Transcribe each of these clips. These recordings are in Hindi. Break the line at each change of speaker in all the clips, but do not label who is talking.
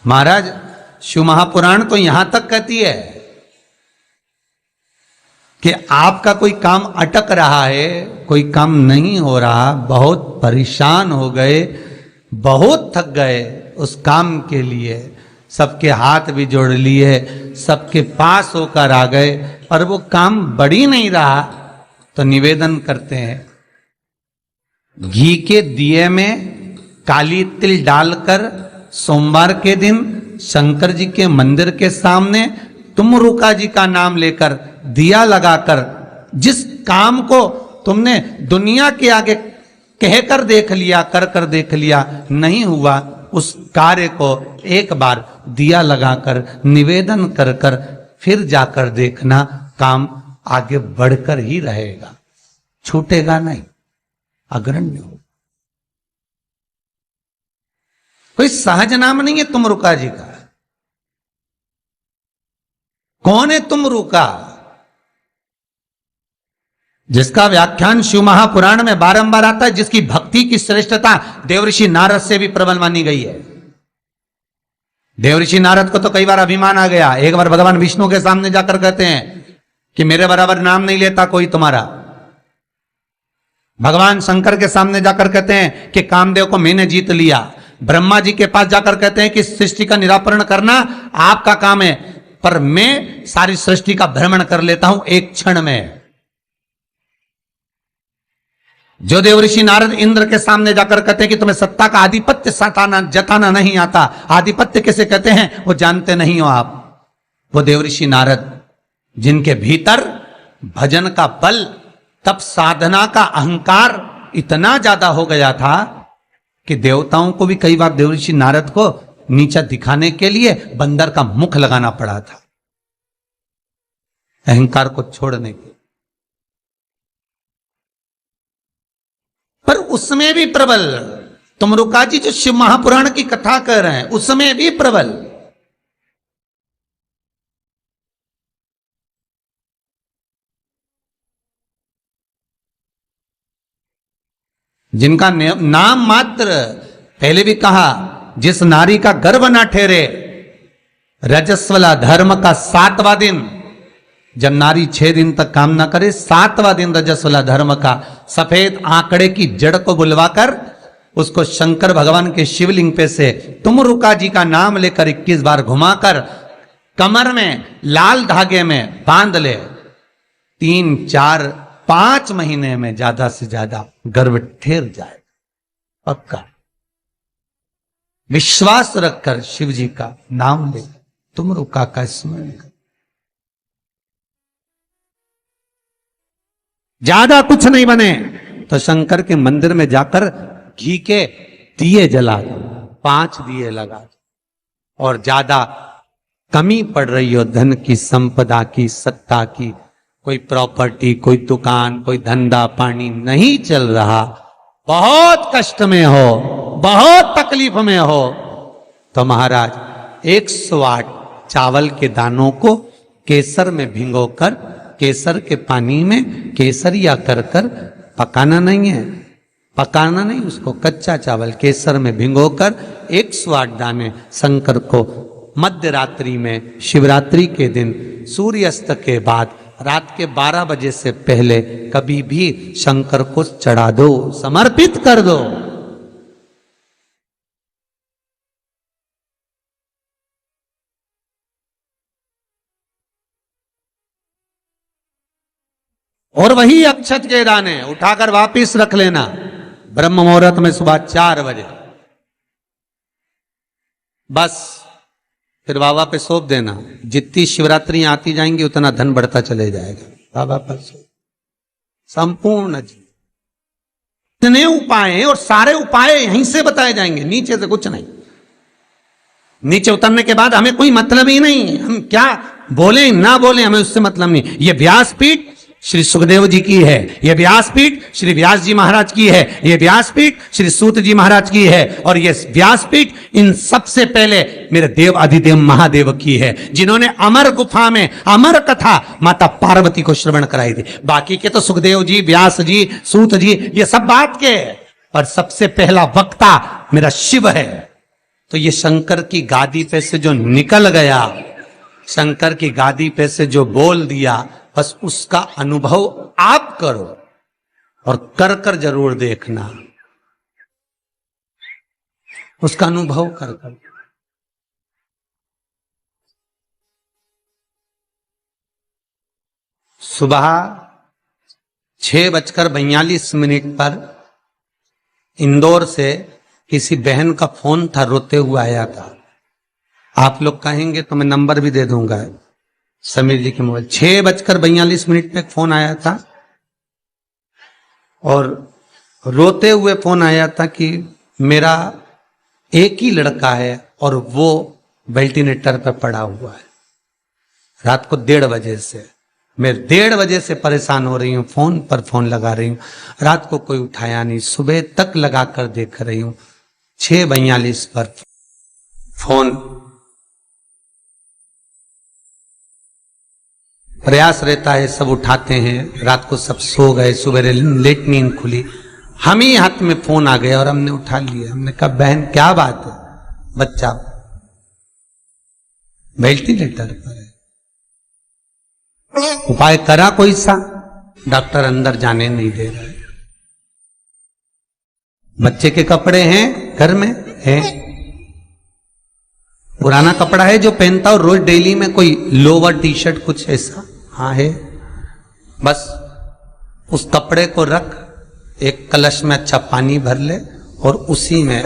महाराज शिव महापुराण तो यहां तक कहती है कि आपका कोई काम अटक रहा है, कोई काम नहीं हो रहा, बहुत परेशान हो गए, बहुत थक गए, उस काम के लिए सबके हाथ भी जोड़ लिए, सबके पास होकर आ गए, पर वो काम बढ़ ही नहीं रहा, तो निवेदन करते हैं घी के दिए में काली तिल डालकर सोमवार के दिन शंकर जी के मंदिर के सामने तुमरुका जी का नाम लेकर दिया लगाकर, जिस काम को तुमने दुनिया के आगे कहकर देख लिया, कर कर देख लिया, नहीं हुआ, उस कार्य को एक बार दिया लगाकर निवेदन कर कर फिर जाकर देखना, काम आगे बढ़कर ही रहेगा, छूटेगा नहीं, अग्रण्य हो। कोई सहज नाम नहीं है तुमरुका जी का। कौन है तुमरुका? जिसका व्याख्यान शिव महापुराण में बारंबार आता है, जिसकी भक्ति की श्रेष्ठता देवऋषि नारद से भी प्रबल मानी गई है। देवऋषि नारद को तो कई बार अभिमान आ गया, एक बार भगवान विष्णु के सामने जाकर कहते हैं कि मेरे बराबर नाम नहीं लेता कोई तुम्हारा। भगवान शंकर के सामने जाकर कहते हैं कि कामदेव को मैंने जीत लिया। ब्रह्मा जी के पास जाकर कहते हैं कि सृष्टि का निराकरण करना आपका काम है, पर मैं सारी सृष्टि का भ्रमण कर लेता हूं एक क्षण में। जो देवऋषि नारद इंद्र के सामने जाकर कहते हैं कि तुम्हें सत्ता का आधिपत्य जताना नहीं आता, आधिपत्य किसे कहते हैं वो जानते नहीं हो आप, वो देवऋषि नारद जिनके भीतर भजन का बल, तप साधना का अहंकार इतना ज्यादा हो गया था कि देवताओं को भी कई बार देवऋषि नारद को नीचा दिखाने के लिए बंदर का मुख लगाना पड़ा था, अहंकार को छोड़ने के। पर उसमें भी प्रबल तुमरुका जी जो शिव महापुराण की कथा कर रहे हैं, उसमें भी प्रबल। जिनका नाम मात्र, पहले भी कहा, जिस नारी का गर्भ ना ठहरे, रजस्वला धर्म का 7वां दिन, जब नारी 6 दिन तक काम ना करे, 7वां दिन रजस्वला धर्म का, सफेद आंकड़े की जड़ को बुलवाकर उसको शंकर भगवान के शिवलिंग पे से तुमरुका जी का नाम लेकर 21 बार घुमाकर कमर में लाल धागे में बांध ले, 3, 4, 5 महीने में ज्यादा से ज्यादा गर्भ ठहर जाए, पक्का। विश्वास रखकर शिव जी का नाम ले, तुमरुका का स्मरण कर, ज्यादा कुछ नहीं बने तो शंकर के मंदिर में जाकर घी के दिए जला दो, 5 दिए लगा दो। और ज्यादा कमी पड़ रही हो धन की, संपदा की, सत्ता की, कोई प्रॉपर्टी, कोई दुकान, कोई धंधा पानी नहीं चल रहा, बहुत कष्ट में हो, बहुत तकलीफ में हो, तो महाराज 108 चावल के दानों को केसर में भिगोकर, केसर के पानी में केसरिया कर कर, पकाना नहीं है, पकाना नहीं, उसको कच्चा चावल केसर में भिगोकर 108 दाने शंकर को मध्य रात्रि में, शिवरात्रि के दिन सूर्यास्त के बाद, रात के 12 बजे से पहले कभी भी शंकर को चढ़ा दो, समर्पित कर दो। और वही अक्षत के दाने उठाकर वापिस रख लेना ब्रह्म मुहूर्त में सुबह 4 बजे, बस फिर बाबा पे सौंप देना। जितनी शिवरात्रि आती जाएंगी उतना धन बढ़ता चले जाएगा, बाबा पर संपूर्ण जी। इतने उपाय हैं और सारे उपाय यहीं से बताए जाएंगे, नीचे से कुछ नहीं। नीचे उतरने के बाद हमें कोई मतलब ही नहीं, हम क्या बोले ना बोले हमें उससे मतलब नहीं। ये व्यासपीठ श्री सुखदेव जी की है, ये व्यासपीठ श्री व्यास जी महाराज की है, ये व्यासपीठ श्री सूत जी महाराज की है, और ये व्यासपीठ इन सबसे पहले मेरे देव अधिदेव महादेव की है, जिन्होंने अमर गुफा में अमर कथा माता पार्वती को श्रवण कराई थी। बाकी के तो सुखदेव जी, व्यास जी, सूत जी, ये सब बात के, पर सबसे पहला वक्ता मेरा शिव है। तो ये शंकर की गादी पे से जो निकल गया, शंकर की गादी पे से जो बोल दिया, बस उसका अनुभव आप करो और कर कर जरूर देखना, उसका अनुभव कर कर। सुबह 6:42 पर इंदौर से किसी बहन का फोन था, रोते हुए आया था। आप लोग कहेंगे तो मैं नंबर भी दे दूंगा, समीर जी के मोबाइल। 6:42 पे फोन आया था और रोते हुए फोन आया था कि मेरा एक ही लड़का है और वो वेंटिलेटर पर पड़ा हुआ है। रात को 1:30 बजे से मैं 1:30 बजे से परेशान हो रही हूँ, फोन पर फोन लगा रही हूँ, रात को कोई उठाया नहीं, सुबह तक लगा कर देख रही हूँ। 6:42 पर फोन, प्रयास रहता है सब उठाते हैं, रात को सब सो गए, सुबह लेट नींद खुली, हम ही हाथ में फोन आ गया और हमने उठा लिया। हमने कहा बहन क्या बात है? बच्चा वेंटिलेटर पर है, उपाय करा कोई सा? डॉक्टर अंदर जाने नहीं दे रहा है। बच्चे के कपड़े हैं घर में, हैं पुराना कपड़ा है जो पहनता हो रोज डेली में, कोई लोवर टी शर्ट कुछ ऐसा? हाँ है। बस उस कपड़े को रख, एक कलश में अच्छा पानी भर ले और उसी में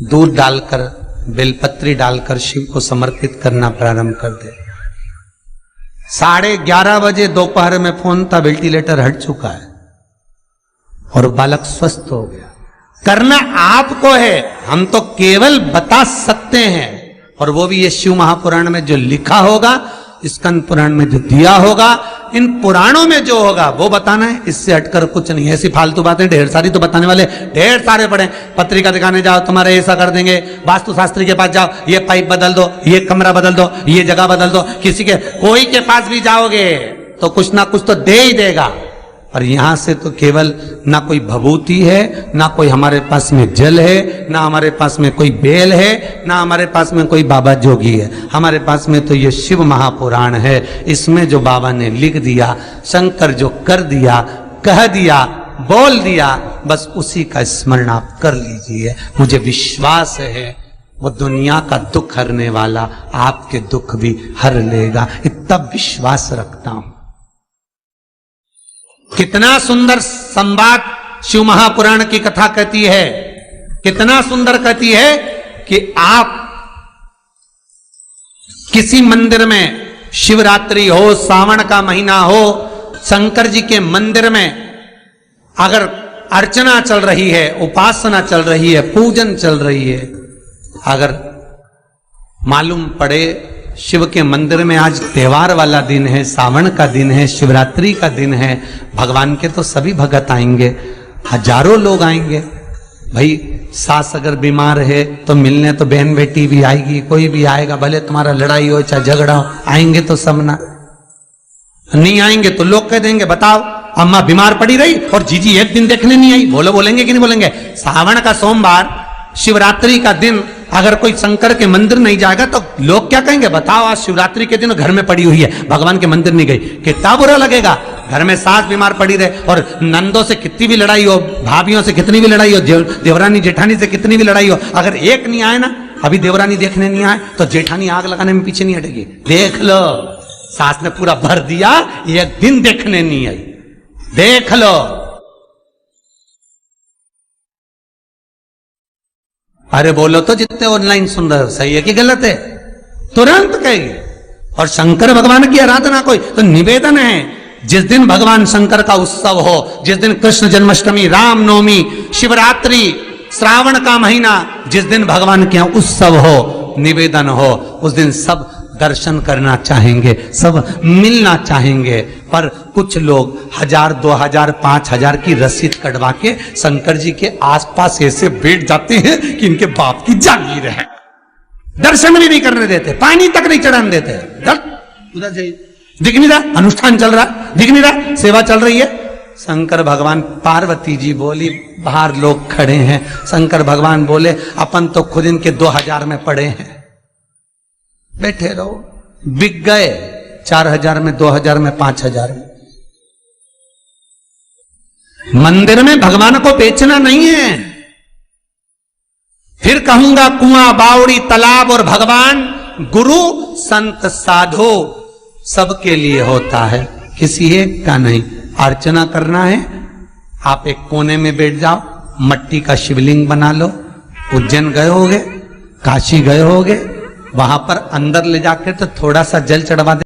दूध डालकर, बेलपत्री डालकर शिव को समर्पित करना प्रारंभ कर दे। 11:30 बजे दोपहर में फोन था, वेंटिलेटर हट चुका है और बालक स्वस्थ हो गया। करना आपको है, हम तो केवल बता सकते हैं, और वो भी ये शिव महापुराण में जो लिखा होगा, स्कंद पुराण में जो दिया होगा, इन पुराणों में जो होगा वो बताना है, इससे हटकर कुछ नहीं। ऐसी फालतू बातें ढेर सारी तो बताने वाले ढेर सारे पड़े। पत्रिका दिखाने जाओ, तुम्हारे ऐसा कर देंगे, वास्तु शास्त्री के पास जाओ, ये पाइप बदल दो, ये कमरा बदल दो, ये जगह बदल दो, किसी के कोई के पास भी जाओगे तो कुछ ना कुछ तो दे ही देगा। और यहां से तो केवल ना कोई भभूति है, ना कोई हमारे पास में जल है, ना हमारे पास में कोई बेल है, ना हमारे पास में कोई बाबा जोगी है। हमारे पास में तो ये शिव महापुराण है। इसमें जो बाबा ने लिख दिया, शंकर जो कर दिया, कह दिया, बोल दिया, बस उसी का स्मरण आप कर लीजिए। मुझे विश्वास है वो दुनिया का दुख हरने वाला आपके दुख भी हर लेगा, इतना विश्वास रखता हूं। कितना सुंदर संवाद शिव महापुराण की कथा कहती है, कितना सुंदर कहती है कि आप किसी मंदिर में, शिवरात्रि हो, सावन का महीना हो, शंकर जी के मंदिर में अगर अर्चना चल रही है, उपासना चल रही है, पूजन चल रही है, अगर मालूम पड़े शिव के मंदिर में आज त्योहार वाला दिन है, सावन का दिन है, शिवरात्रि का दिन है, भगवान के तो सभी भगत आएंगे, हजारों लोग आएंगे। भाई सास अगर बीमार है तो मिलने तो बहन बेटी भी आएगी, कोई भी आएगा, भले तुम्हारा लड़ाई हो चाहे झगड़ा हो, आएंगे तो सब ना। नहीं आएंगे तो लोग कह देंगे बताओ अम्मा बीमार पड़ी रही और जीजी एक दिन देखने नहीं आई। बोलेंगे कि नहीं बोलेंगे? सावन का सोमवार, शिवरात्रि का दिन अगर कोई शंकर के मंदिर नहीं जाएगा तो लोग क्या कहेंगे? बताओ आज शिवरात्रि के दिन घर में पड़ी हुई है, भगवान के मंदिर नहीं गई, कितना बुरा लगेगा। घर में सास बीमार पड़ी रहे और नंदों से कितनी भी लड़ाई हो, भाभियों से कितनी भी लड़ाई हो, देवरानी जेठानी से कितनी भी लड़ाई हो, अगर एक नहीं आए ना, अभी देवरानी देखने नहीं आए तो जेठानी आग लगाने में पीछे नहीं हटेगी। देख लो सास ने पूरा भर दिया, एक दिन देखने नहीं आई, देख लो। अरे बोलो तो जितने ऑनलाइन सुन रहे हो, सही है कि गलत है? तुरंत कहेंगे। और शंकर भगवान की आराधना कोई तो निवेदन है, जिस दिन भगवान शंकर का उत्सव हो, जिस दिन कृष्ण जन्माष्टमी, रामनवमी, शिवरात्रि, श्रावण का महीना, जिस दिन भगवान के यहाँ उत्सव हो, निवेदन हो, उस दिन सब दर्शन करना चाहेंगे, सब मिलना चाहेंगे। पर कुछ लोग 1000, 2000, 5000 की रसीद कटवा के शंकर जी के आसपास ऐसे बैठ जाते हैं कि इनके बाप की जागीर है, दर्शन भी नहीं करने देते, पानी तक नहीं चढ़ाने देते। उधर से दिख नहीं रहा, अनुष्ठान चल रहा, दिख नहीं रहा, सेवा चल रही है, शंकर भगवान, पार्वती जी बोली बाहर लोग खड़े हैं। शंकर भगवान बोले अपन तो खुद इनके 2000 में पड़े हैं, बैठे रहो। बिक गए 4000 में, 2000 में, 5000 में। मंदिर में भगवान को बेचना नहीं है। फिर कहूंगा कुआं, बावड़ी, तालाब और भगवान, गुरु, संत, साधु सबके लिए होता है, किसी एक का नहीं। अर्चना करना है, आप एक कोने में बैठ जाओ, मट्टी का शिवलिंग बना लो। उज्जैन गए होगे, काशी गए होगे, वहां पर अंदर ले जाकर तो थोड़ा सा जल चढ़वा दे।